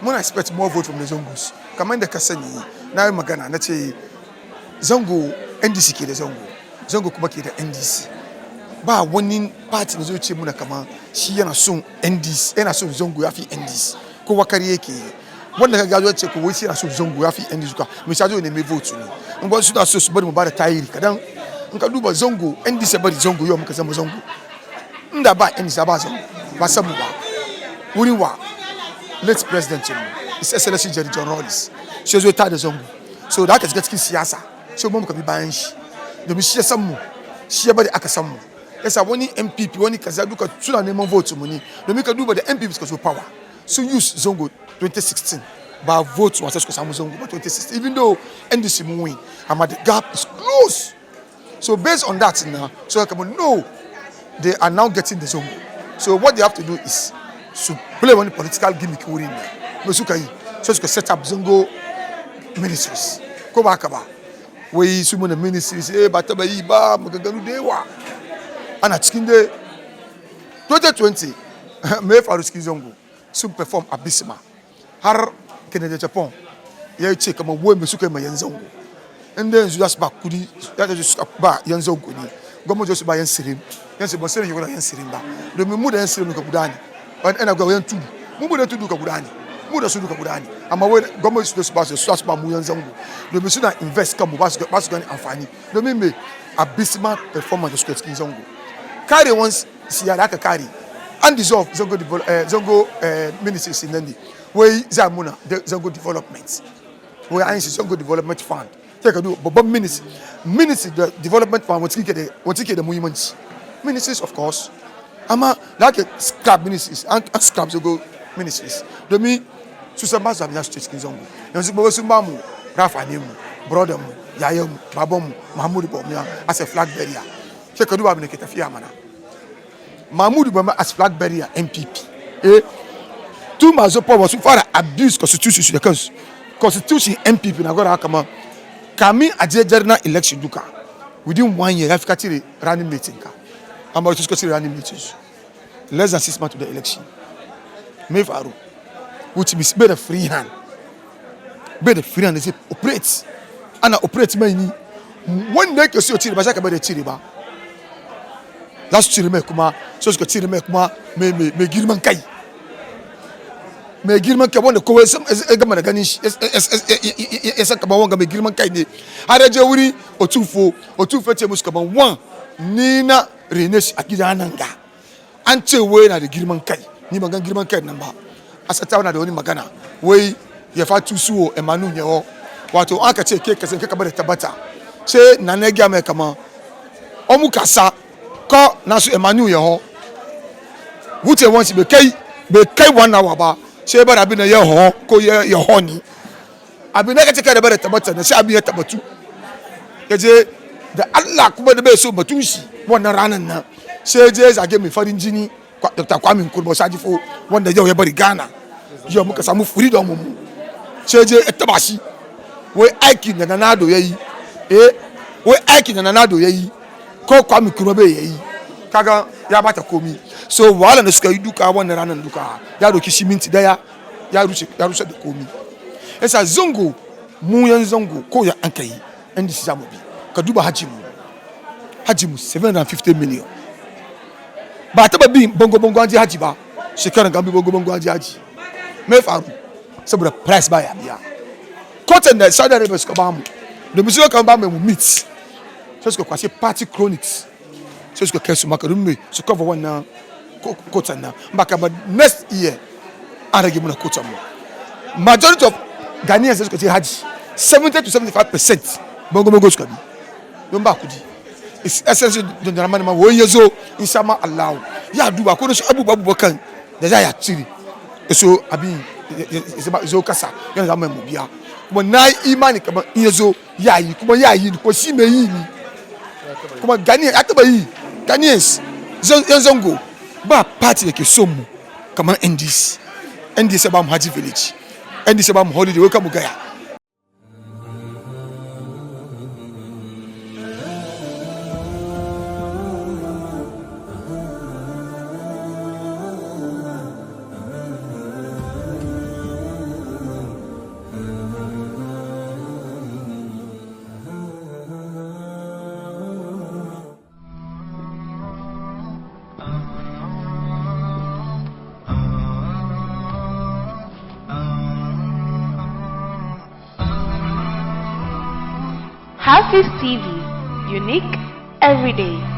Muna expect more vote from the Zongos. Kamar da ka sani na yi magana na ce Zongo NDC ke da Zongo kuma ke da NDC. Ba wani party na zo ce muna kama shi yana son NDC, yana son Zongo ya fi NDC. Kowa kare yake yi. Wanda ka gajo ce ko wai shi yana son Zongo ya fi NDC ka. Misali ne mai vote ne. In ba su da so su bari mu ba da tayiri kadan. In ka duba Zongo NDC bari Zongo yau muka zama Zongo. Inda ba NDC ba Zongo. Ba samu ba. Wuri wa late president His Excellency Jerry John Rawlings. Shi zo ta da Zongo. So da aka shiga cikin siyasa. Sai mu muka bi bayan shi. Domin shi ya san mu. Shi ya bari aka san mu. Yasa wani MPP wani kaza duka suna neman vote mu ne. Domin ka duba da MPP suka so power. So use Zongo 2016. But votes was suka samu Zongo but 2016. Even though NDC will win. And the gap is close. So based on that now, so I can know they are now getting the Zongo. So what they have to do is to play one political gimmick within there. So you can set up Zongo ministries. Go back about. We summon the ministries, but and at Skinde 2020, May Faruski Zongo soon perform Abysma. Har Kennedy Japan, ya check ama wo mesuka ma Zongo. And then you just back kudi, that is just back Zongo ni. Gomo just ba yan sirim. Yan se bon sere yola yan sirim ba. Do me mu da yan sirim ka budani. And I go yan tudu. Mu mu da tudu ka budani. Mu da sudu ka budani. Ama we gomo just ba so ba mu yan Zongo. Do me suna invest ka mu ba so gani amfani. Do me Abysma performance squad skin Zongo. Carry once see that ka carry. Undissolved Zongo ministries in Nandi. We Zamuna Zongo development. We are in Zongo development fund. Take a do but ministry the development fund what take the movements. Ministries of course. Ama like scrap ministries and scrap Zongo ministries. Do me Susamba Zamia street in Zongo. Yanzu bo sumbamu Rafa nemu brother mu yayemu babom Mahmoud Bomia as a flag bearer. Take a do abineketa fiamana. Mahmoud Bama as flag bearer MPP. Two Mazopo was so far abuse constitution because constitution MPP na gora kama kami ajejerna election duka within 1 year Africa tiri running meeting ka amba to discuss running meetings less than 6 months to the election May Faru which means be the free hand they say operate and operate many one day you see tiri ba saka be the tiri ba last tiri me kuma so ko tiri me kuma me girman kai me girman kai wanda kowa ya gama da ganin shi ya san kaman wanga me girman kai ne har ya je wuri otufo ce musu kaman wan ni na rene shi a gidan nan ga an ce wai na da girman kai ni ban ga girman kai nan ba asata na da wani magana wai ya fatu suwo Emanu nyewo wato aka ce ke kasan ka bar tabbata sai na na ga mai kaman omu kasa ko na su Emanu yeho wuce wansi be kai 1 hour ba sai bar abin ya ho ko ya honi abin da kace kada bar tabbata na sai abin ya tabbatu kaje da Allah kuma da bai so batun shi wannan ranan nan sai je zage mai farin jini Dr. Kwame Nkrumah Sajifo wanda yau ya bari Ghana yau muka samu freedom mu sai je taba shi wai aiki da Nanado yayi wai aiki da Nanado yayi ko Kwame Nkrumah bai yayi kaga ya bata komi so wala da suka yi duka wannan ranan duka ya doki shi minti daya ya rushe da komi yasa Zongo mu yan Zongo ko ya an kai inda shi zamu bi ka duba haji mu 750 million ba taba bi bongo an ji haji ba shekaran gambi bongo an ji haji me faru saboda price ba ya biya cotton da Saudi Arabia suka ba mu da mu suka ba mu meat sai suka kwashe party chronics sai suka kai su makarun me su cover wannan cotton na baka ba next year an rage muna cotton mu majority of Ghanaians suka ce haji 70 to 75% bongo suka bi don ba kudi is essential don da ramani ma wai yazo insha Allah ya duba ko su abubuwan da za ya cire so abin zo kasa yana zama mu biya kuma na imani kamar in yazo yayi kuma yayi ko shi mai yi ni kuma Ghanaians ya taba yi Ghanaians yan Zongo ba party da ke son mu kamar NDC ba mu Haji Village NDC ba mu holiday wai ka mu gaya HAFIZ TV, unique every day.